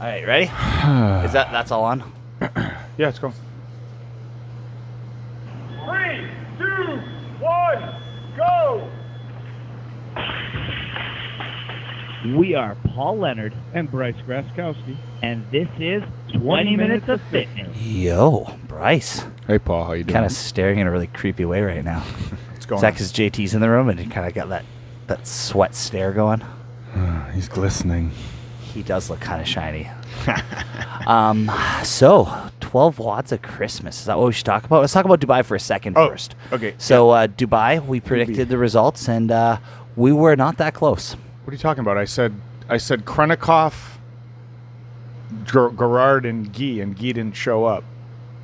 All right, ready? That's all on? Yeah, let's go. 3, 2, 1, go! We are Paul Leonard and Bryce Graskowski, and this is 20 Minutes of Fitness. Yo, Bryce. Hey, Paul, how you doing? Kind of staring in a really creepy way right now. What's going Is that on? because JT's in the room and he kind of got that sweat stare going? He's glistening. He does look kind of shiny. So, 12 watts of Christmas. Is that what we should talk about? Let's talk about Dubai for a second first. Okay. So, Dubai, we predicted the results, and we were not that close. What are you talking about? I said Krennikov, Gerard, and Guy didn't show up.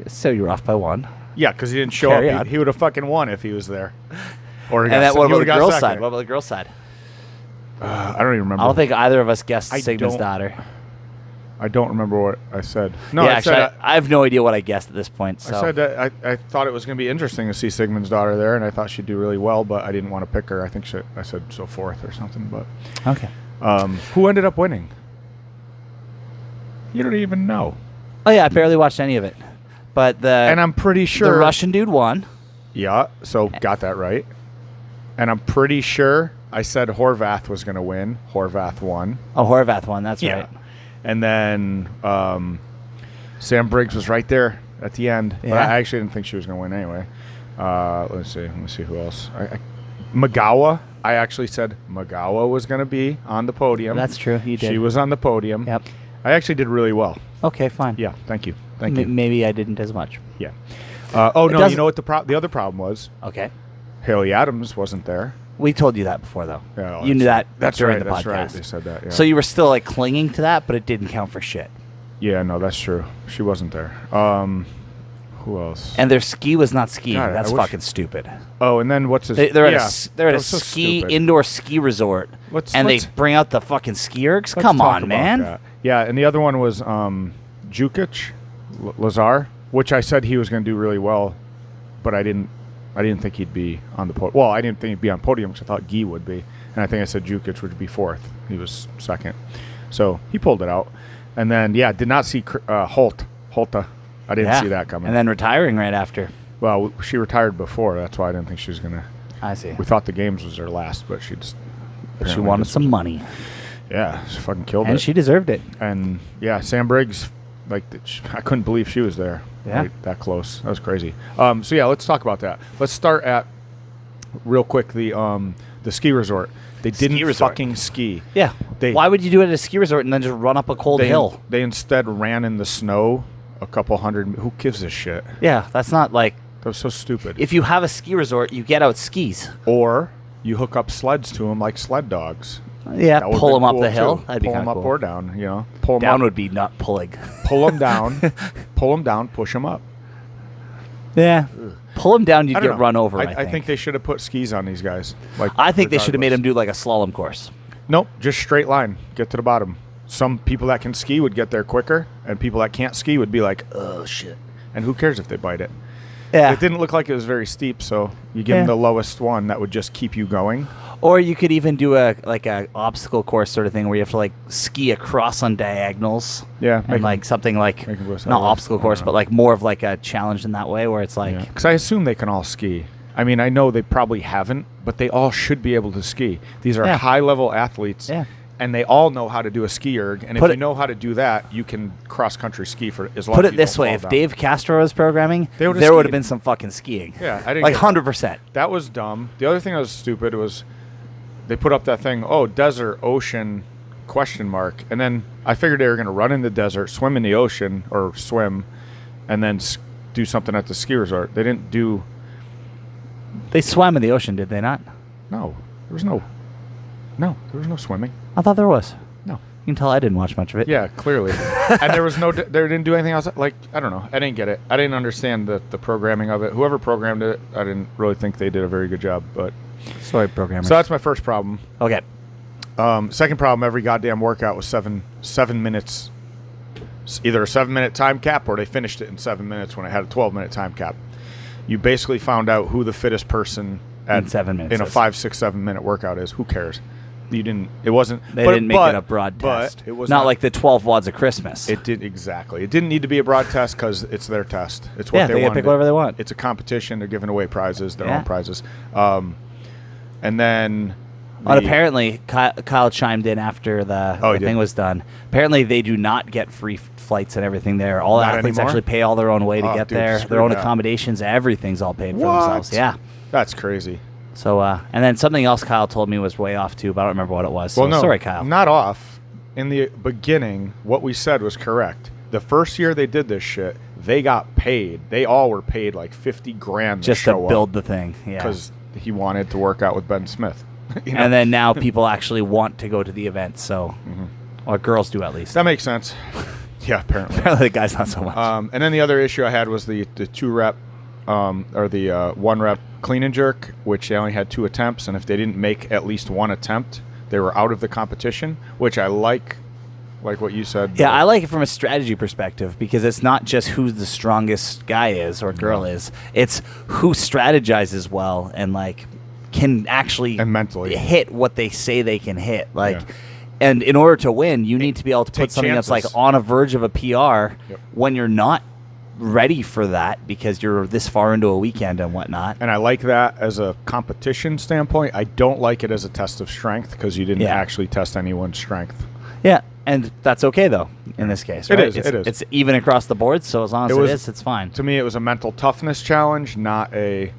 So, you were off by one. Yeah, because he didn't show Carry up. on. He would have fucking won if he was there. Or And what about the girls' side? What about the girls' side? I don't even remember. I don't think either of us guessed I Sigma's don't- daughter. I don't remember what I said. No, Yeah, I actually, said I have no idea what I guessed at this point. So. I said that I thought it was going to be interesting to see Sigmund's daughter there, and I thought she'd do really well, but I didn't want to pick her. I think I said so fourth or something. But Okay. who ended up winning? You don't even know. Oh, yeah, I barely watched any of it. But And I'm pretty sure the Russian dude won. Yeah, so got that right. And I'm pretty sure I said Horvath was going to win. Horvath won. Oh, Horvath won. That's right. And then Sam Briggs was right there at the end. But Yeah. I actually didn't think she was going to win anyway. Let's see who else. Magawa. I actually said Magawa was going to be on the podium. That's true. You did. She was on the podium. Yep. I actually did really well. Okay, fine. Yeah, thank you. Thank you. Maybe I didn't as much. Yeah. No, you doesn't- know what the other problem was? Okay. Haley Adams wasn't there. We told you that before, though. Yeah, You knew that That's during right. the That's podcast. right. They said that. Yeah. So you were still like clinging to that, but it didn't count for shit. Yeah, no, that's true. She wasn't there. Who else? And their ski was not skiing. God, That's I wish- fucking stupid. Oh, and then what's his? They're at yeah, a that was so ski stupid. indoor ski resort, Let's- and let's- they bring out the fucking ski ergs. Let's Come talk on, about man. that. Yeah, and the other one was Jukic, Lazar, which I said he was going to do really well, but I didn't think he'd be on the podium. Well, I didn't think he'd be on podium because I thought Guy would be, and I think I said Jukic would be fourth. He was second, so he pulled it out. And then did not see Holta. I didn't see that coming. And then retiring right after. Well, she retired before. That's why I didn't think she was going to. I see. We thought the games was her last, but she just. She apparently wanted just- some money, Yeah, she fucking killed it. and she deserved it. And Sam Briggs, I couldn't believe she was there. Yeah. Right, that close. That was crazy. So yeah, let's talk about that. Let's start at real quick the ski resort. They didn't resort. fucking ski. Yeah. Why would you do it at a ski resort and then just run up a cold hill? They instead ran in the snow a couple hundred. Who gives a shit? Yeah, that's not like. That was so stupid. If you have a ski resort, you get out skis. Or you hook up sleds to them like sled dogs. Yeah, That would've pull been them up cool, the hill. too. That'd be pull kind them of up cool. or down. You know, pull them Down up, would be not pulling. pull them down, pull them down, push them up. Yeah, pull them down, you'd I don't get know. run over. I think they should have put skis on these guys. Like I think they should have made regardless. them do like a slalom course. Nope, just straight line. Get to the bottom. Some people that can ski would get there quicker, and people that can't ski would be like, oh, shit. And who cares if they bite it? Yeah. It didn't look like it was very steep, so you give them the lowest one that would just keep you going. Or you could even do a obstacle course sort of thing where you have to like ski across on diagonals. Yeah, And like something like make 'em go not sideways. obstacle I course, don't but know. like more of like a challenge in that way where it's like Because I assume they can all ski. I mean, I know they probably haven't, but they all should be able to ski. These are Yeah. high-level athletes, Yeah. and they all know how to do a ski erg. And if Put you it- know how to do that, you can cross-country ski for as long put as it you this don't way, fall if down. Dave Castro was programming, They would've there would have skied. been some fucking skiing. Yeah, I didn't like get that. 100%. That was dumb. The other thing that was stupid was they put up that thing, desert, ocean, ? And then I figured they were going to run in the desert, swim in the ocean, or swim, and then do something at the ski resort. They didn't do... They swam in the ocean, did they not? No. There was no swimming. I thought there was. No. You can tell I didn't watch much of it. Yeah, clearly. And there was they didn't do anything else. Like, I don't know. I didn't get it. I didn't understand the programming of it. Whoever programmed it, I didn't really think they did a very good job. But Sorry, programmers. so that's my first problem. Okay. Second problem, every goddamn workout was seven minutes. Either a 7-minute time cap or they finished it in 7 minutes when it had a 12-minute time cap. You basically found out who the fittest person In 7 minutes in a is. 5, 6, 7 minute workout is. Who cares? You didn't. It wasn't. They didn't make it a broad but test. It was not like the 12 wads of Christmas. It did exactly. It didn't need to be a broad test because it's their test. It's what yeah, they can wanted. pick whatever they want. It's a competition. They're giving away prizes, their Yeah. own prizes. And then. But apparently, Kyle chimed in after the he thing did? was done. Apparently, they do not get free flights and everything there. All the Not athletes anymore? actually pay all their own way to Oh, get dude, there. screw Their own that. accommodations, everything's all paid for What? themselves. Yeah. That's crazy. So, and then something else Kyle told me was way off too, but I don't remember what it was. So, Well, no, sorry, Kyle. not off. In the beginning, what we said was correct. The first year they did this shit, they got paid. They all were paid like $50,000 Just to build the thing. Yeah. because he wanted to work out with Ben Smith. You know? And then now people actually want to go to the event. So, or girls do at least. That makes sense. Yeah, apparently. Apparently, the guys not so much. And then the other issue I had was the 2-rep or the 1-rep clean and jerk, which they only had 2 attempts, and if they didn't make at least 1 attempt, they were out of the competition, which I like what you said. Yeah, I like it from a strategy perspective because it's not just who the strongest guy is or girl is. It's who strategizes well and like can actually And mentally. hit what they say they can hit. Like, Yeah. and in order to win, you need to be able to Take put something that's like chances. on a verge of a PR Yep. when you're not ready for that because you're this far into a weekend and whatnot. And I like that as a competition standpoint. I don't like it as a test of strength because you didn't Yeah. actually test anyone's strength. Yeah, and that's okay though in this case. It Right? is, It's, it is. It's even across the board, so as long as It was- it's fine. To me, it was a mental toughness challenge, not and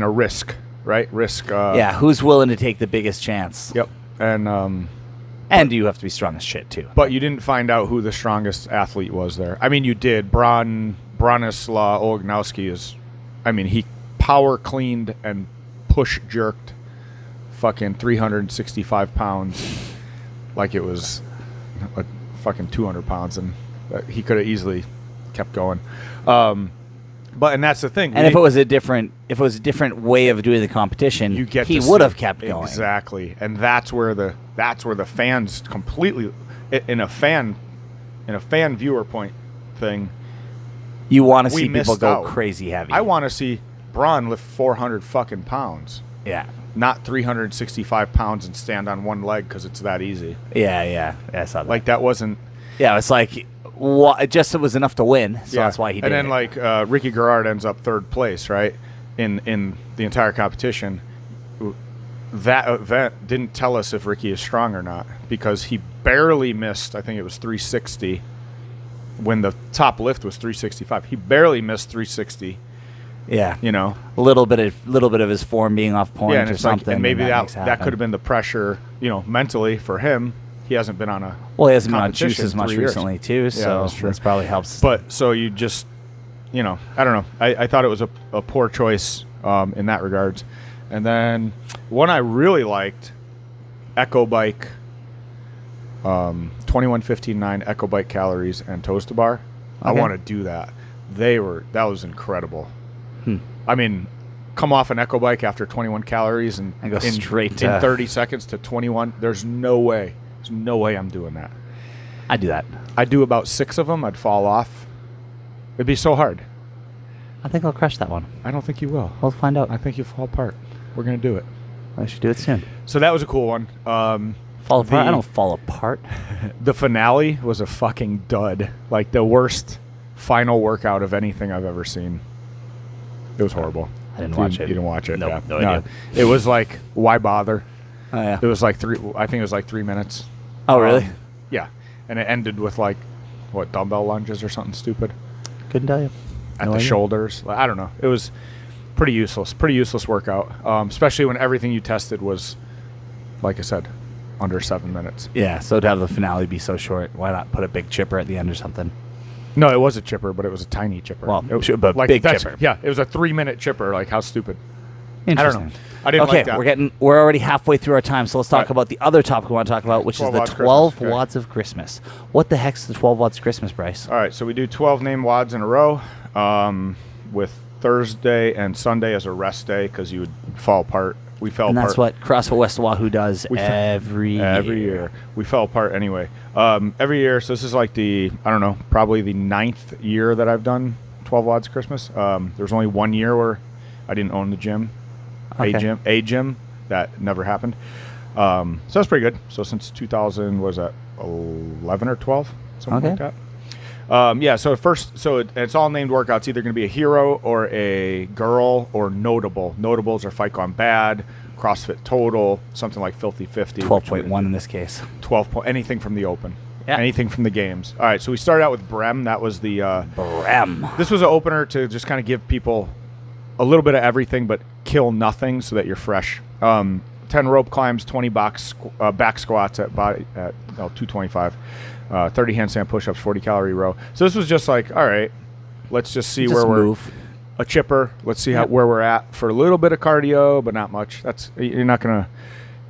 a risk, right? Risk. Yeah, who's willing to take the biggest chance? Yep. And And you have to be strong as shit too. but you didn't find out who the strongest athlete was there. I mean, you did. Bronislaw Ognowski is, I mean, he power cleaned and push jerked fucking 365 pounds like it was a fucking 200 pounds, and he could have easily kept going. And that's the thing. And if it was a different way of doing the competition, you get he to would see- have kept going. Exactly, and that's where the fans completely in a fan viewer point thing. You want to We see people missed go out. crazy heavy. I want to see Braun lift 400 fucking pounds, Yeah. not 365 pounds and stand on one leg because it's that easy. Yeah, I saw that. Like that wasn't. Yeah, it's like it was enough to win, so that's why he did And then it. like Ricky Garrard ends up 3rd place, right, in the entire competition. That event didn't tell us if Ricky is strong or not because he barely missed. I think it was 360 when the top lift was 365. He barely missed 360. Yeah, You know, a little bit of his form being off point and or it's like, something. and maybe makes it that happen. could have been the pressure, mentally for him. He hasn't been on a Well, he hasn't been on juice competition as in much 3 years. recently too, so that's true. this probably helps. But so you just, I don't know. I thought it was a poor choice in that regards. And then one I really liked, Echo Bike, 21:15:9 Echo Bike calories and toes to bar. I Okay. want to do that. That was incredible. I mean, come off an Echo Bike after 21 calories and go straight to- in 30 seconds to 21. There's no way. There's no way I'm doing that. I do that. I'd do about 6 of them. I'd fall off. It'd be so hard. I think I'll crush that one. I don't think you will. We'll find out. I think you'll fall apart. We're going to do it. I should do it soon. So that was a cool one. Fall apart? I don't fall apart. The finale was a fucking dud. Like the worst final workout of anything I've ever seen. It was horrible. I didn't watch it. You didn't watch it? Nope, Yeah. no idea. It was like, why bother? Oh yeah. It was like I think it was like 3 minutes. Oh really? Yeah. And it ended with like, what, dumbbell lunges or something stupid Couldn't tell you. at No the idea. shoulders. I don't know. It was pretty useless workout, especially when everything you tested was, like I said, under 7 minutes. Yeah. So to have the finale be so short, why not put a big chipper at the end or something? No, it was a chipper, but it was a tiny chipper. Well, it was, but big that's- chipper. Yeah, it was a 3-minute chipper. Like, how stupid. Interesting. I don't know. I didn't okay, like that. we're already halfway through our time, so let's talk Right. about the other topic we want to talk about, which is 12 the watts 12 Christmas. Okay. watts of Christmas. What the heck's the 12 watts of Christmas, Bryce? All right, so we do 12 name WODs in a row with Thursday and Sunday as a rest day because you would fall apart. We fell And apart. that's what CrossFit West Oahu does We fe- every year. We fell apart anyway. Every year, so this is like probably the 9th year that I've done 12 WODs Christmas. There's only 1 year where I didn't own the gym. Okay. A gym. That never happened. So that's pretty good. So since 2000, was that 11 or 12? Something like that. So it's all named workouts. Either going to be a hero or a girl or notable. Notables are Fight Gone Bad, CrossFit Total, something like Filthy 50. 12.1 in this case. 12 point, anything from the open. Yeah. Anything from the games. All right, so we started out with Brem. That was the... Brem. This was an opener to just kind of give people a little bit of everything, but kill nothing so that you're fresh. 10 rope climbs, 20 back squats at 225. 30 handstand push-ups, 40 calorie row. So this was just like, all right, let's just see where we're... A chipper. Let's see where we're at for a little bit of cardio, but not much. You're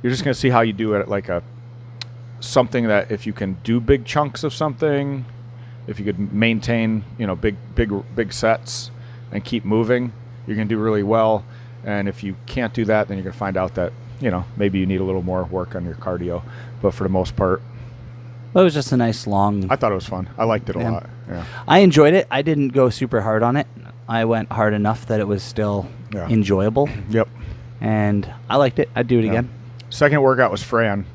just gonna see how you do it at like something that if you can do big chunks of something, if you could maintain, big sets and keep moving, you're gonna do really well. And if you can't do that, then you're gonna find out that, maybe you need a little more work on your cardio. But for the most part, it was just a nice long... I thought it was fun. I liked it a lot. Yeah. I enjoyed it. I didn't go super hard on it. I went hard enough that it was still enjoyable. Yep. And I liked it. I'd do it again. Second workout was Fran.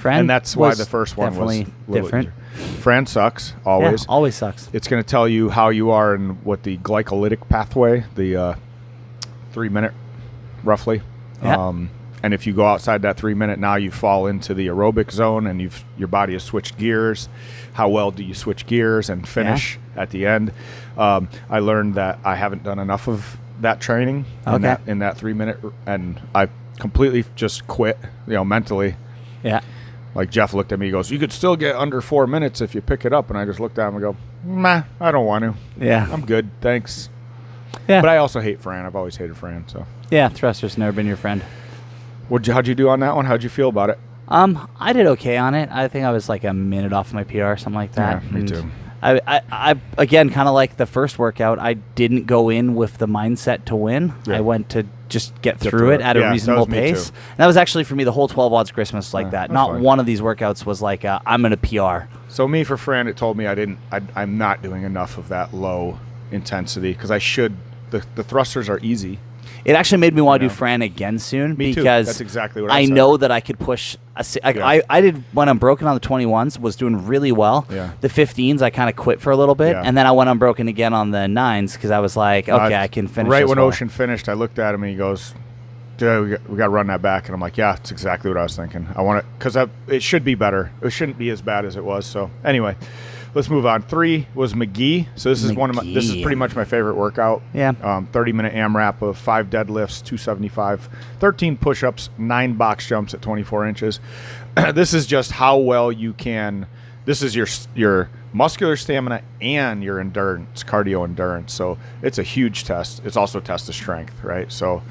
And that's why the first one was different. Fran sucks, always. Yeah, always sucks. It's going to tell you how you are and what the glycolytic pathway, the 3 minute, roughly. Yeah. And if you go outside that 3 minute, now you fall into the aerobic zone and your body has switched gears. How well do you switch gears and finish at the end? I learned that I haven't done enough of that training in that 3 minute, and I completely just quit, mentally. Yeah. Like Jeff looked at me, he goes, "You could still get under 4 minutes if you pick it up." And I just looked at him and go, "Nah, I don't want to. Yeah. I'm good, thanks." Yeah. But I also hate Fran. I've always hated Fran. So. Yeah, thruster's never been your friend. How'd you do on that one? How'd you feel about it? I did okay on it. I think I was like a minute off my PR, something like that. Yeah, me too. I again, kind of like the first workout, I didn't go in with the mindset to win. Yeah. I went to just get through it at a reasonable pace. And that was actually, for me, the whole 12 odds Christmas like that. Not one of these workouts was like, I'm going to PR. So me, for Fran, it told me I'm not doing enough of that low intensity because I should. The thrusters are easy. It actually made me want to do Fran again soon. Me because too. That's exactly what I said. know that I could push. I did when I'm broken on the 21s, was doing really well. Yeah. The 15s, I kind of quit for a little bit. Yeah. And then I went unbroken again on the 9s because I was like, okay, I can finish Right this when well. Ocean finished, I looked at him and he goes, "Dude, we got to run that back." And I'm like, yeah, it's exactly what I was thinking. I want it because it should be better. It shouldn't be as bad as it was. So anyway, let's move on. 3 was McGee. So this is this is pretty much my favorite workout. Yeah. 30-minute AMRAP of 5 deadlifts, 275, 13 push-ups, 9 box jumps at 24 inches. This is just how well you can. This is your muscular stamina and your endurance, cardio endurance. So it's a huge test. It's also a test of strength, right? So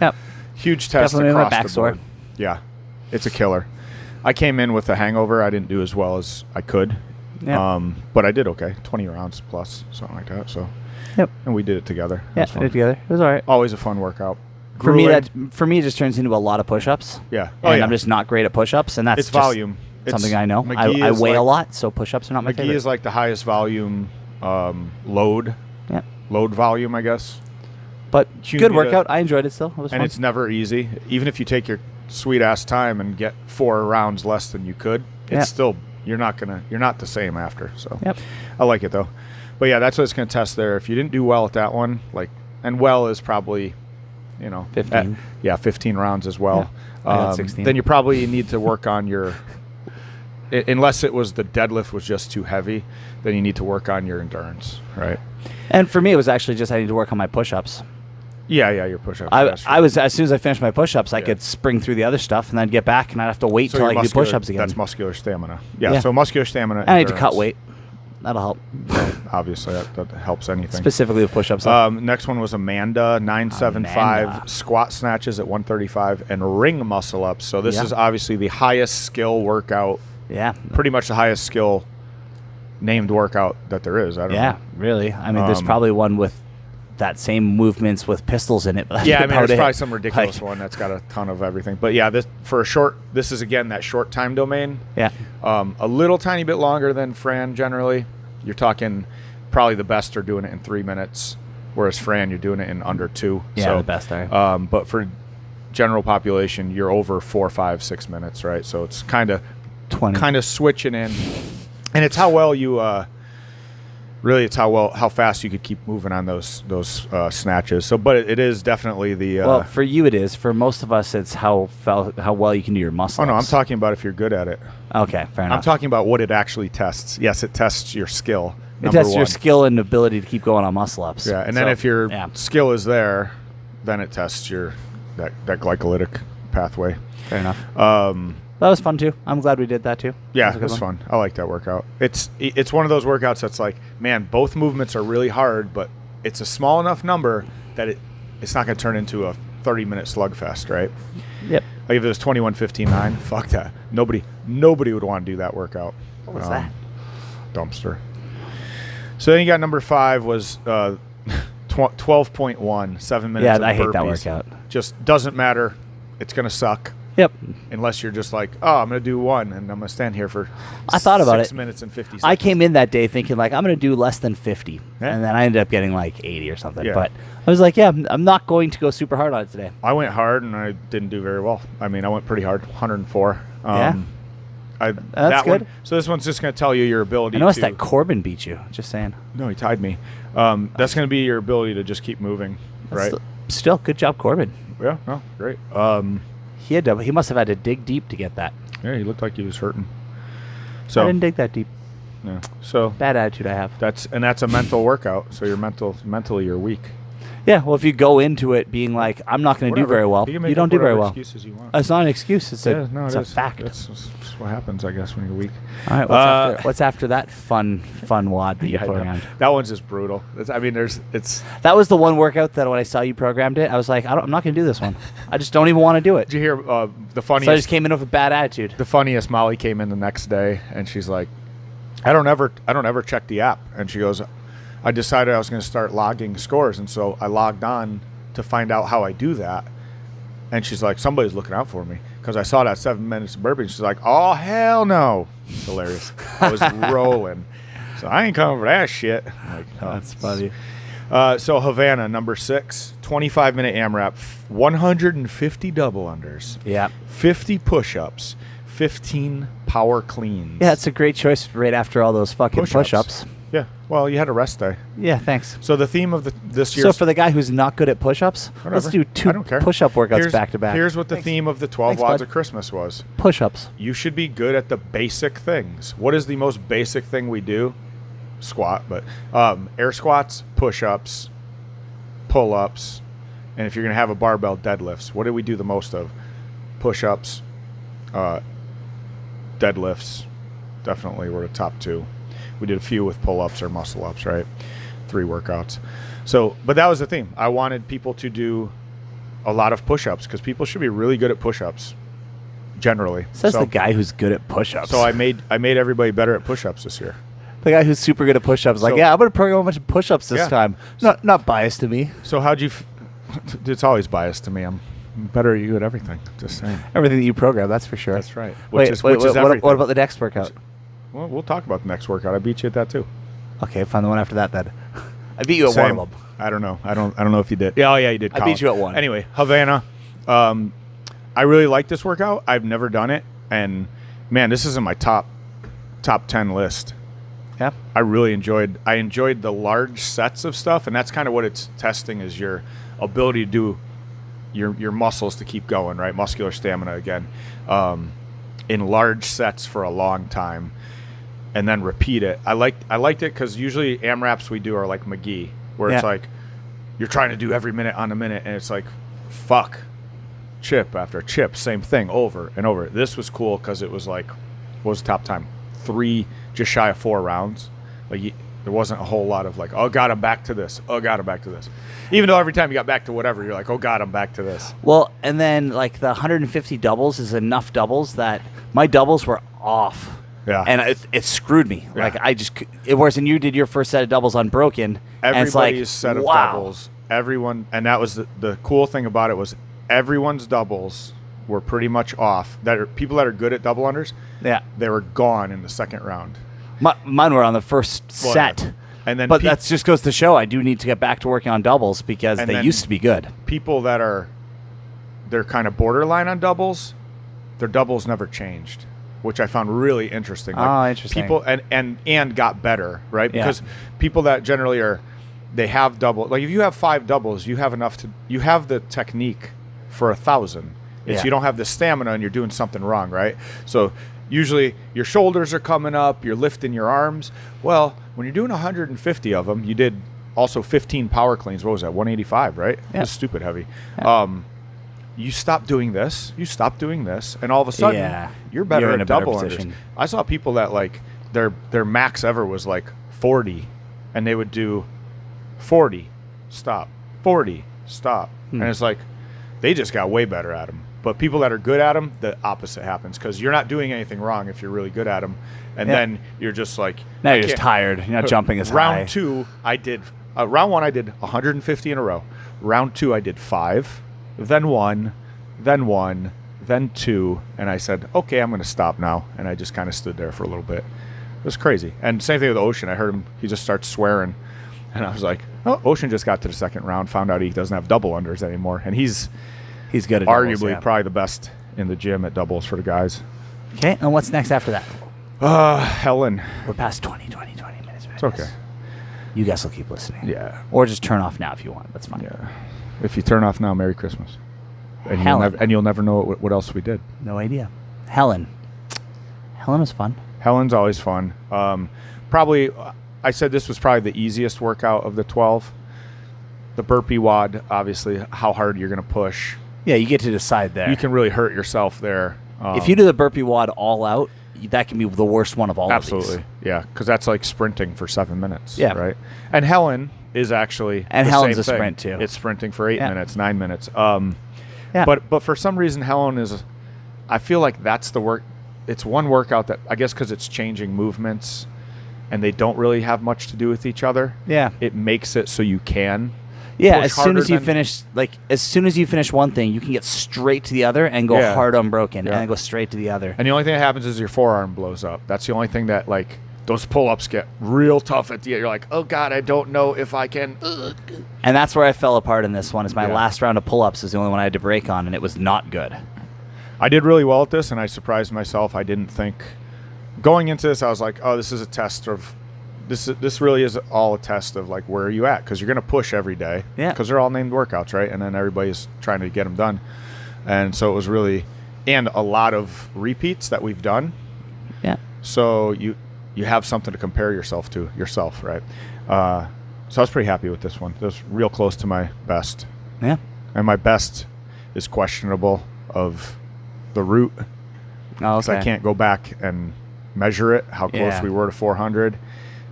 huge test Definitely across my the board. backsore. Yeah, it's a killer. I came in with a hangover. I didn't do as well as I could. Yeah. But I did okay. 20 rounds plus, something like that. So, and we did it together. we did it together. It was all right. Always a fun workout. For me, it just turns into a lot of push-ups. Yeah. I'm just not great at push-ups, and that's it's just volume. Something I know. McGee I is weigh like, a lot, so push-ups are not my McGee favorite. is like the highest volume load. Yeah. Load volume, I guess. But You good need workout. I enjoyed it still. It was And fun. it's never easy. Even if you take your sweet ass time and get 4 rounds less than you could, it's still you're not the same after. So I like it though. But yeah, that's what it's gonna test there. If you didn't do well at that one, and well is probably 15. 15 rounds as well. I got 16. Then you probably need to work on your unless it was the deadlift was just too heavy, then you need to work on your endurance, right? And for me, it was actually just I need to work on my push-ups. Yeah, your push-ups. I was, as soon as I finished my push-ups, I could spring through the other stuff, and then I'd get back, and I'd have to wait till I could do push-ups again. That's muscular stamina. Yeah, so muscular stamina. And I need to cut weight. That'll help. Obviously, that helps anything. Specifically with push-ups. Next one was Amanda, 975 squat snatches at 135, and ring muscle-ups. So this is obviously the highest skill workout. Yeah. Pretty much the highest skill named workout that there is. I don't know. Yeah, really. I mean, there's probably one with that same movements with pistols in it. But yeah, I mean, there's probably some ridiculous one that's got a ton of everything. But yeah, this is again that short time domain. Yeah. A little tiny bit longer than Fran generally. You're talking probably the best are doing it in 3 minutes, whereas Fran, you're doing it in under 2. Yeah, so, the best are. But for general population, you're over 4, 5, 6 minutes, right? So it's kind of 20. switching in, and it's how well you really it's how fast you could keep moving on those snatches. So, but it is definitely the well, for you it is. For most of us, it's how well you can do your muscle. Oh no, I'm talking about if you're good at it. Okay, fair enough. I'm talking about what it actually tests. Yes, it tests your skill. It tests your skill and ability to keep going on muscle ups. Yeah, and then if your skill is there, then it tests that glycolytic pathway. Fair enough. That was fun too. I'm glad we did that too. Yeah, it was fun. I like that workout. It's one of those workouts that's like, man, both movements are really hard, but it's a small enough number that it's not going to turn into a 30-minute slugfest, right? Yep. Like if it was 21:59, fuck that. Nobody would want to do that workout. What was that? Dumpster. So then you got number 5 was 12.1, 7 minutes. Yeah, of I hate that burpees. workout. Just doesn't matter. It's going to suck. Yep. Unless you're just like, oh, I'm going to do one, and I'm going to stand here for I thought about 6 it. minutes and 50 seconds. I came in that day thinking, like, I'm going to do less than 50. Yeah. And then I ended up getting, like, 80 or something. Yeah. But I was like, yeah, I'm not going to go super hard on it today. I went hard, and I didn't do very well. I mean, I went pretty hard, 104. Yeah. That's good. One, so this one's just going to tell you your ability I noticed to... that Corbin beat you. Just saying. No, he tied me. That's going to be your ability to just keep moving, right? Still, good job, Corbin. Yeah, no, great. He must have had to dig deep to get that. Yeah, he looked like he was hurting. I So didn't dig that deep. yeah. So Bad attitude I have. that's a mental workout. So you're mentally you're weak. Yeah, well, if you go into it being like, I'm not going to do Whatever. very well, You can make you don't up do very whatever well. Excuses you want. It's not an excuse. It's Yeah, no, it's it a is. fact. That's what happens, I guess, when you're weak. All right, what's after that fun wad that you Yeah, I know. programmed? That one's just brutal. That was the one workout that when I saw you programmed it, I was like, I'm not going to do this one. I just don't even want to do it. Did you hear the funniest? So I just came in with a bad attitude. The funniest. Molly came in the next day, and she's like, I don't ever check the app. And she goes, I decided I was going to start logging scores, and so I logged on to find out how I do that. And she's like, somebody's looking out for me because I saw that 7 minutes of burpee. She's like, oh hell no! It's hilarious. I was rolling, so I ain't coming for that shit. I'm like, oh. That's funny. So Havana, number 6, 25-minute AMRAP, 150 double unders, Yeah. 50 push-ups, 15 power cleans. Yeah, it's a great choice right after all those fucking push-ups. Yeah. Well, you had a rest day. Yeah, thanks. So the theme of this year's... So for the guy who's not good at push-ups, let's do 2 I don't care. push-up workouts back-to-back. Here's what the theme of the 12 Thanks, Wads bud. of Christmas was. Push-ups. You should be good at the basic things. What is the most basic thing we do? Squat, but air squats, push-ups, pull-ups, and if you're going to have a barbell, deadlifts. What do we do the most of? Push-ups, deadlifts, definitely were the top 2. We did a few with pull-ups or muscle-ups, right? 3 workouts. So, but that was the theme. I wanted people to do a lot of push-ups because people should be really good at push-ups, generally. Says the guy who's good at push-ups. So I made everybody better at push-ups this year. The guy who's super good at push-ups, like, So- yeah, I'm going to program a bunch of push-ups this Yeah. time. Not biased to me. So how'd you... It's always biased to me. I'm better at you at everything. Just saying. Everything that you program, that's for sure. That's right. Which is everything. what about the next workout? Well, we'll talk about the next workout. I beat you at that too. Okay, find the one after that then. I beat you at Same. one of them. I don't know. I don't know if you did. Yeah, oh yeah, you did. I beat you at one. Anyway, Havana. I really like this workout. I've never done it, and man, this is in my top 10 list. Yeah. I really enjoyed the large sets of stuff, and that's kind of what it's testing is your ability to do your muscles to keep going, right? Muscular stamina again, in large sets for a long time, and then repeat it. I liked it because usually AMRAPs we do are like McGee, where it's like you're trying to do every minute on a minute, and it's like fuck, chip after chip, same thing over and over. This was cool because it was like, what was the top time? 3, just shy of 4 rounds. Like there wasn't a whole lot of like, oh god, I'm back to this. Oh god, I'm back to this. Even though every time you got back to whatever, you're like, oh god, I'm back to this. Well, and then like the 150 doubles is enough doubles that my doubles were off. Yeah. And it screwed me. Yeah. Like whereas when you did your first set of doubles unbroken, and it's like, Everybody's set of wow. doubles. Everyone, and that was the cool thing about it was everyone's doubles were pretty much off. People that are good at double unders, Yeah. they were gone in the second round. Mine were on the first Well, set. And then But that just goes to show I do need to get back to working on doubles because And they then- used to be good. people that are they're kind of borderline on doubles, their doubles never changed, which I found really interesting. Oh, interesting. People and got better, right? Yeah. Because people that generally they have double, like if you have 5 doubles, you have the technique for 1,000. It's Yeah. you don't have the stamina and you're doing something wrong, right? So usually your shoulders are coming up, you're lifting your arms. Well, when you're doing 150 of them, you did also 15 power cleans. What was that? 185, right? Yeah. That's stupid heavy. Yeah. You stop doing this, and all of a sudden Yeah. you're better You're in at a better double unders. position. I saw people that like their max ever was like 40, and they would do 40, stop, 40, stop, and it's like they just got way better at them. But people that are good at them, the opposite happens because you're not doing anything wrong if you're really good at them, and Yeah. then you're just like Now I you're just can't- tired. You're not jumping as high. Round 2, I did. Round 1, I did 150 in a row. Round 2, I did 5, then 1, then 1, then 2, and I said, okay, I'm going to stop now. And I just kind of stood there for a little bit. It was crazy. And same thing with Ocean. I heard him, he just starts swearing. And I was like, oh, Ocean just got to the second round, found out he doesn't have double unders anymore. And he's He's good at arguably doubles, yeah. probably the best in the gym at doubles for the guys. Okay, and what's next after that? Helen. We're past 20 minutes. It's okay. You guys will keep listening. Yeah. Or just turn off now if you want. That's fine. Yeah. If you turn off now, Merry Christmas. And Helen. you'll never know what else we did. No idea. Helen. Helen was fun. Helen's always fun. Probably, I said this was probably the easiest workout of the 12. The burpee wad, obviously, how hard you're going to push. Yeah, you get to decide there. You can really hurt yourself there. If you do the burpee wad all out, that can be the worst one of all of absolutely, these. yeah, because that's like sprinting for 7 minutes. Yeah. Right. And Helen is actually And the Helen's same a thing. sprint, too. It's sprinting for 8 Yeah. minutes, 9 minutes. Yeah. But for some reason, Helen is. I feel like that's the work. It's one workout that I guess because it's changing movements, and they don't really have much to do with each other. Yeah. It makes it so you can. Yeah, push as soon harder as you than- finish, one thing, you can get straight to the other and go Yeah. hard unbroken, Yeah. and then go straight to the other. And the only thing that happens is your forearm blows up. That's the only thing that like those pull-ups get real tough at the end. You're like, oh god, I don't know if I can. And that's where I fell apart in this one. Is my Yeah. last round of pull-ups is the only one I had to break on, and it was not good. I did really well at this, and I surprised myself. I didn't think going into this, I was like, oh, this is a test of. This really is all a test of like where are you at, because you're going to push every day, Yeah. because they're all named workouts, right? And then everybody's trying to get them done, and so it was really, and a lot of repeats that we've done. Yeah. So you have something to compare yourself to yourself, right? So I was pretty happy with this one. It was real close to my best, Yeah. and my best is questionable of the route. Oh, So I can't go back and measure it, how close Yeah. we were to 400.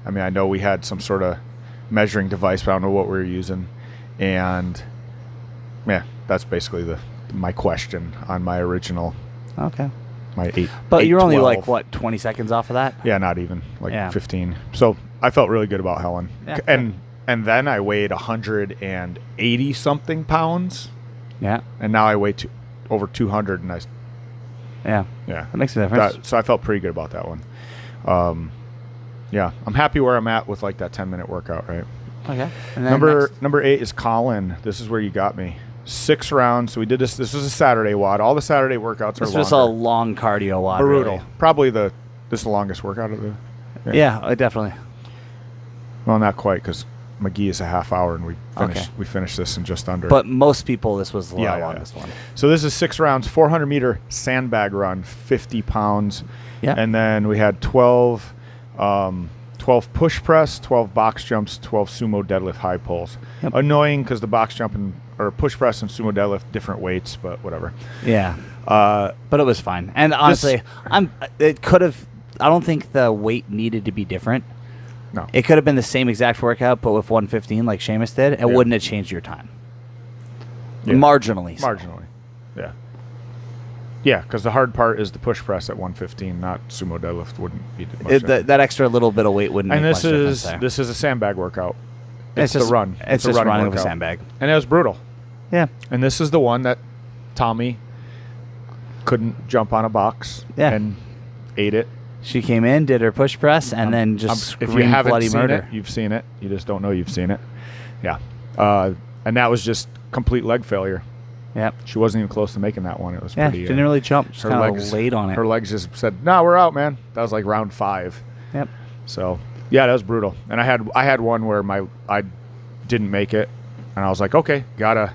I mean, I know we had some sort of measuring device, but I don't know what we were using. And yeah, that's basically my question on my original, Okay. my 8. But you're only 812. like, what, 20 seconds off of that? Yeah, not even, like Yeah. 15. So I felt really good about Helen. Yeah. And then I weighed 180 something pounds, Yeah. and now I weigh over 200, and Yeah. yeah. That makes a difference. So I felt pretty good about that one. Yeah, I'm happy where I'm at with like that 10-minute workout, right? Okay. And then next- Number 8 is Colin. This is where you got me. 6 rounds. So we did this. This was a Saturday wad. All the Saturday workouts are This was a long cardio wad. brutal. really. Probably this is the longest workout of the. Yeah, definitely. Well, not quite, because McGee is a half hour, and we Okay. finished this in just under. But most people, this was the Yeah, longest one. So this is 6 rounds, 400-meter sandbag run, 50 pounds. Yeah. And then we had 12 push press, 12 box jumps, 12 sumo deadlift high pulls. Yep. Annoying because the box jump or push press and sumo deadlift different weights, but whatever. Yeah. But it was fine. And honestly, it could have. I don't think the weight needed to be different. No. It could have been the same exact workout, but with 115 like Seamus did. It Yeah. wouldn't have changed your time. Yeah. Marginally. so. Marginally. Yeah. Yeah, because the hard part is the push press at 115, not sumo deadlift wouldn't be much. That extra little bit of weight wouldn't And make this much difference is there. this is a sandbag workout. It's the just run. It's a just running with a workout. sandbag. And it was brutal. Yeah. And this is the one that Tommy couldn't jump on a box Yeah. and ate it. She came in, did her push press, and then just if screamed you haven't bloody seen murder. it, you've seen it. You just don't know you've seen it. Yeah. And that was just complete leg failure. Yep. She wasn't even close to making that one. It was Yeah, pretty. she didn't really jump. Just her kind legs of laid on it. Her legs just said, "No, we're out, man." That was like round 5. Yep. So yeah, that was brutal. And I had one where I didn't make it, and I was like, okay, gotta.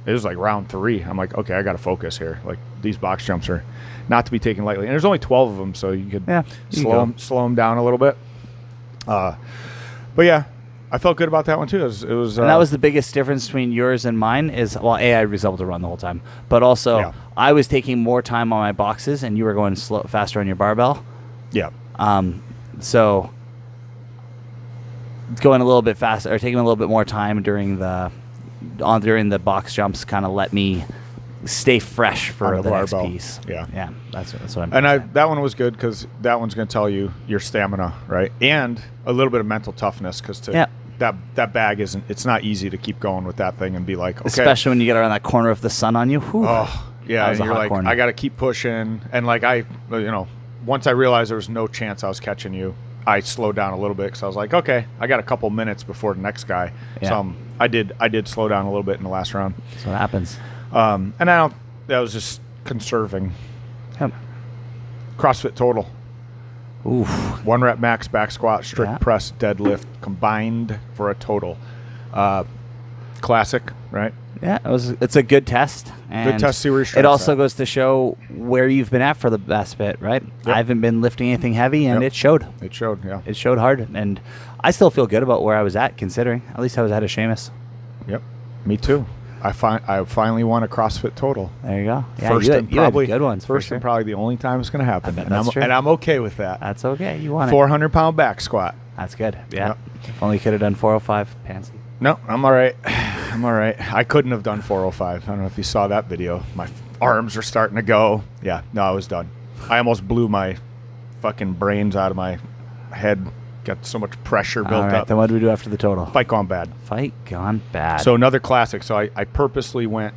It was like round 3. I'm like, okay, I gotta focus here. Like these box jumps are not to be taken lightly. And there's only 12 of them, so you could slow them down a little bit. But yeah, I felt good about that one too. It was and that was the biggest difference between yours and mine is, well, I was able to run the whole time, but also I was taking more time on my boxes and you were going faster on your barbell. Yeah. So going a little bit faster or taking a little bit more time during the box jumps kind of let me stay fresh for the next piece. Yeah. That's what I'm. And that one was good because that one's going to tell you your stamina, right, and a little bit of mental toughness because that bag it's not easy to keep going with that thing and be like, okay. Especially when you get around that corner of the sun on you. Whew. Oh yeah, and you're like, corner. I got to keep pushing, and like once I realized there was no chance I was catching you, I slowed down a little bit because I was like, okay, I got a couple minutes before the next guy. Yeah. So I did slow down a little bit in the last round. That's what happens. And that was just conserving. Yep. CrossFit total. Oof. 1 rep max back squat, strict press, deadlift combined for a total. Classic, right? Yeah, it's a good test. And good test, see where your strengths it also at. goes to show where you've been at for the best bit, right? Yep. I haven't been lifting anything heavy, and it showed. It showed, yeah. It showed hard, and I still feel good about where I was at, considering. At least I was at a Xmas. Yep, me too. I finally won a CrossFit total. There you go. Yeah, First you and had probably good ones. First and probably the only time it's going to happen. That's true. And I'm okay with that. That's okay. You won 400-pound back squat. That's good. Yeah. Yep. If only you could have done 405, Pansy. No, I'm all right. I'm all right. I couldn't have done 405. I don't know if you saw that video. My arms are starting to go. Yeah, no, I was done. I almost blew my fucking brains out of my head. Got so much pressure built up. Then what do we do after the total? Fight gone bad. Fight gone bad. So another classic. So I purposely went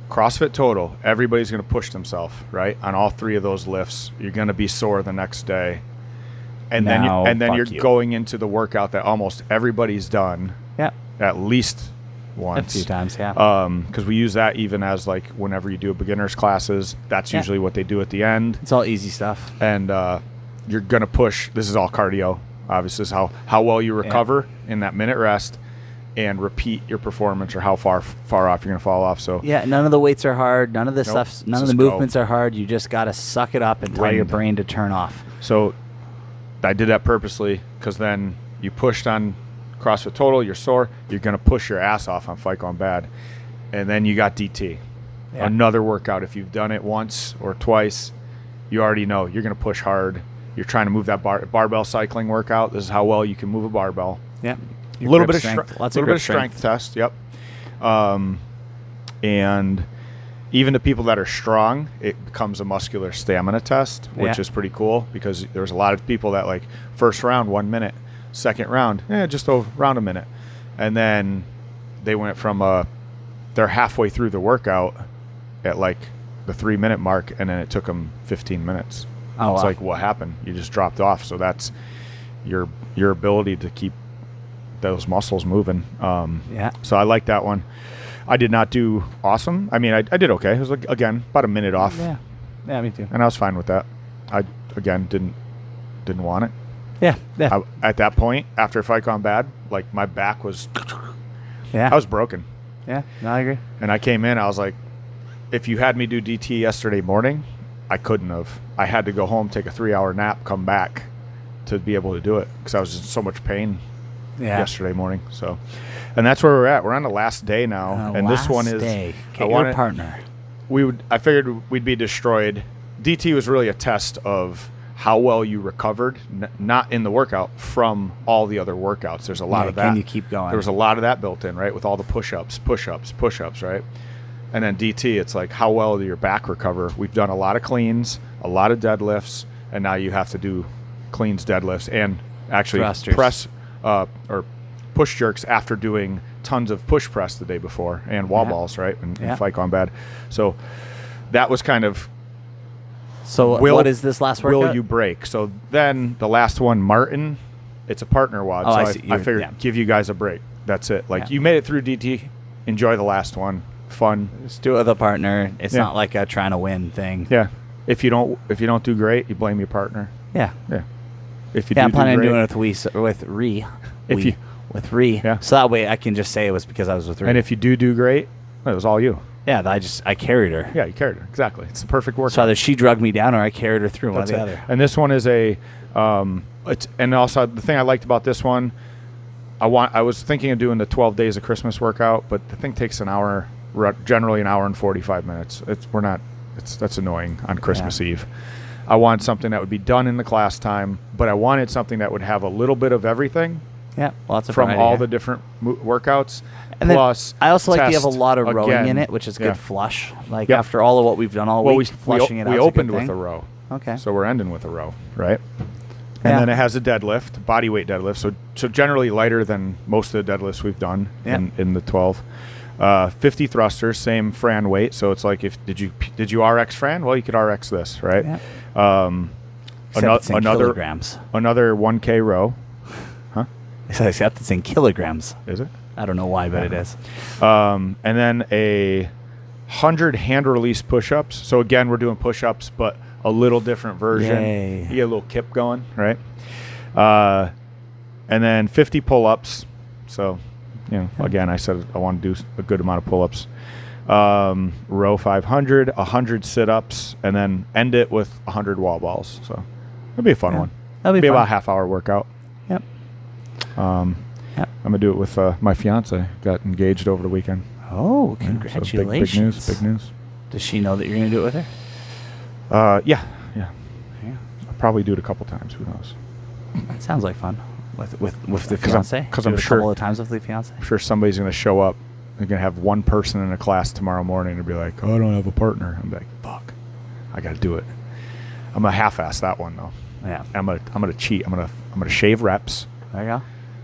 CrossFit total. Everybody's going to push themselves, right? On all 3 of those lifts. You're going to be sore the next day. And then you're going into the workout that almost everybody's done. Yeah. At least once. A few times, yeah. Because we use that even as like whenever you do a beginner's classes. That's usually what they do at the end. It's all easy stuff. And you're going to push. This is all cardio. Obviously, this is how well you recover in that minute rest and repeat your performance or how far off you're going to fall off. So yeah, none of the weights are hard. None of the stuff. None of the movements are hard. You just got to suck it up and tell your brain to turn off. So I did that purposely because then you pushed on CrossFit total. You're sore. You're going to push your ass off on Fight Gone Bad. And then you got DT. Yeah. Another workout. If you've done it once or twice, you already know you're going to push hard. You're trying to move that barbell cycling workout. This is how well you can move a barbell. Yeah. A little bit of strength test. Yep. And even to people that are strong, it becomes a muscular stamina test, which is pretty cool because there's a lot of people that like first round 1 minute, second round just around a minute, and then they went from they're halfway through the workout at like the 3 minute mark, and then it took them 15 minutes. Oh, it's wow. like, what happened? You just dropped off. So that's your ability to keep those muscles moving. So I like that one. I did not do awesome. I mean, I did okay. It was like, again, about a minute off. Yeah, me too. And I was fine with that. I again didn't want it. Yeah. At that point, after Fight Gone Bad, like my back was, I was broken. Yeah, no, I agree. And I came in, I was like, if you had me do DT yesterday morning, I couldn't have. I had to go home, take a 3-hour nap, come back to be able to do it because I was in so much pain yesterday morning. So, and that's where we're at. We're on the last day now, and this one is your partner. I figured we'd be destroyed. DT was really a test of how well you recovered, not in the workout, from all the other workouts. There's a lot of that. Can you keep going? There was a lot of that built in, right, with all the push-ups, right? And then DT, it's like, how well do your back recover? We've done a lot of cleans, a lot of deadlifts, and now you have to do cleans, deadlifts, and actually press or push jerks after doing tons of push press the day before and wall balls, right? And Fight Gone Bad. So that was kind of. So what is this last workout? Will you break? So then the last one, Martin, it's a partner WOD. Oh, so I figured give you guys a break. That's it. Like you made it through DT. Enjoy the last one. fun. Just do it with a partner. It's Yeah. not like a trying to win thing. Yeah. If you don't do great, you blame your partner. Yeah. Yeah. If you Yeah, do I'm planning on great, doing it with Ree. Yeah. So that way I can just say it was because I was with Ree. and if you do great, well, it was all you. yeah, I carried her. Yeah, you carried her. Exactly. It's the perfect workout. So either she drugged me down or I carried her through one or That's the it. other. And this one is and also the thing I liked about this one, I was thinking of doing the 12 days of Christmas workout, but the thing takes generally an hour and 45 minutes. That's annoying on Christmas Eve. I want something that would be done in the class time, but I wanted something that would have a little bit of everything Yeah, lots of from variety all here. the different workouts. And then plus, I also like that you have a test lot of rowing in again. it, which is good Yeah. flush. Like Yep. after all of what we've done all Well, week, flushing it out. we is a good opened with thing. a row. Okay. So we're ending with a row, right? And Yeah. then it has a deadlift, body weight deadlift. So generally lighter than most of the deadlifts we've done in the 12. 50 thrusters, same Fran weight. So it's like did you RX Fran? Well, you could RX this, right? Yeah. Except it's in kilograms. Another 1K row. Huh? Except it's in kilograms. Is it? I don't know why, but it is. And then 100 hand release push-ups. So again, we're doing push-ups, but a little different version. Yay. You get a little kip going, right? And then 50 pull-ups. So, again, I said I want to do a good amount of pull-ups. Row 500, 100 sit-ups, and then end it with 100 wall balls. So it'll be a fun one. That'll be fun. about a half-hour workout. Yep. I'm gonna do it with my fiance. Got engaged over the weekend. Oh, Yeah, so congratulations. big news. Does she know that you're going to do it with her? Yeah. Yeah. I'll probably do it a couple times. Who knows? That sounds like fun. With the 'Cause fiance? I'm Do it a sure- couple of times with the fiance? I'm sure somebody's gonna show up. They're gonna have one person in a class tomorrow morning and be like, "Oh, I don't have a partner." I'm like, "Fuck, I gotta do it." I'm gonna half-ass that one though. Yeah. I'm gonna cheat. I'm gonna shave reps. There you go.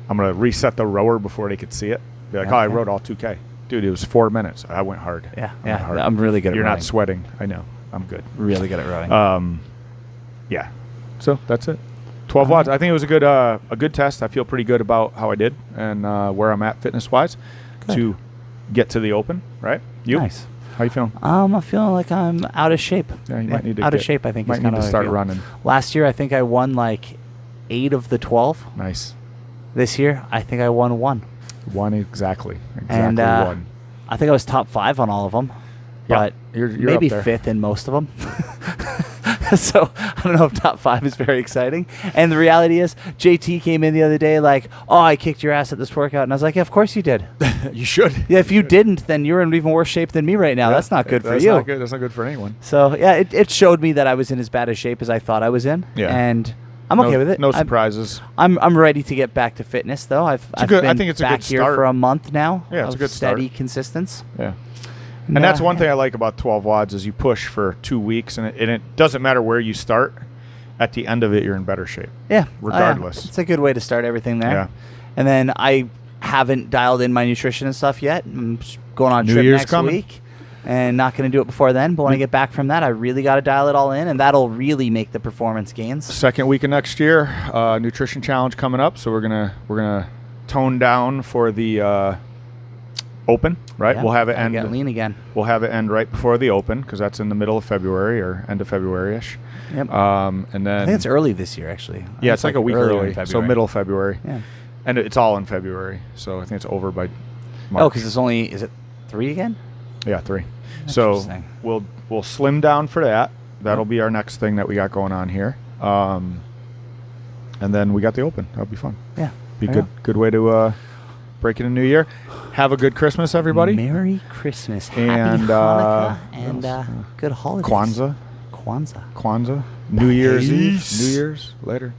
I'm gonna reset the rower before they could see it. Be like, Yeah, "Oh, I okay. rode all 2K." Dude, it was 4 minutes. I went hard. Yeah. I went hard. I'm really good at You're rowing. not sweating. I know. I'm good. Really good at rowing. Yeah. So that's it. 12 watts. I think it was a good test. I feel pretty good about how I did and where I'm at fitness wise to get to the open. Right? You? Nice. How you feeling? I'm feeling like I'm out of shape. Yeah, you might need to out of shape, I think. Might is need kinda to how I start feel. running. Last year, I think I won like 8 of the 12. Nice. This year, I think I won 1. One exactly. And one. I think I was top 5 on all of them. Yeah, But you're maybe up there. 5th in most of them. So I don't know if top 5 is very exciting. And the reality is, JT came in the other day like, "Oh, I kicked your ass at this workout," and I was like, "Yeah, of course you did." You should. Yeah, if you didn't, then you're in even worse shape than me right now. Yeah, That's not good for that's you. Not good. That's not good for anyone. So yeah, it showed me that I was in as bad a shape as I thought I was in. Yeah. And I'm okay with it. No surprises. I'm ready to get back to fitness though. I've good- I been think it's a back good here start. for a month now. Yeah, it's of a good start. steady consistency. Yeah. And that's one thing I like about 12 wads is you push for 2 weeks, and it doesn't matter where you start. At the end of it, you're in better shape. Yeah, regardless. it's a good way to start everything there. Yeah. And then I haven't dialed in my nutrition and stuff yet. I'm just going on a New trip Year's next coming. week, and not going to do it before then. But when I get back from that, I really got to dial it all in, and that'll really make the performance gains. Second week of next year, nutrition challenge coming up. So we're gonna tone down for the open. Right, Yeah, we'll have it gotta end. get lean again. We'll have it end right before the open because that's in the middle of February or end of February-ish. Yep. And then I think it's early this year, actually. I think yeah, it's like a week earlier in early, so February. middle of February. Yeah. And it's all in February, so I think it's over by March. Oh, because it's only, is it 3 again? Yeah, 3. So Interesting. we'll slim down for that. That'll be our next thing that we got going on here. And then we got the open. That'll be fun. Yeah. Be There you good way to break in a new year. Have a good Christmas, everybody. Merry Christmas. Happy And, Hanukkah. And good holidays. Kwanzaa. Kwanzaa. Kwanzaa. New Year's Eve. Peace. New Year's later.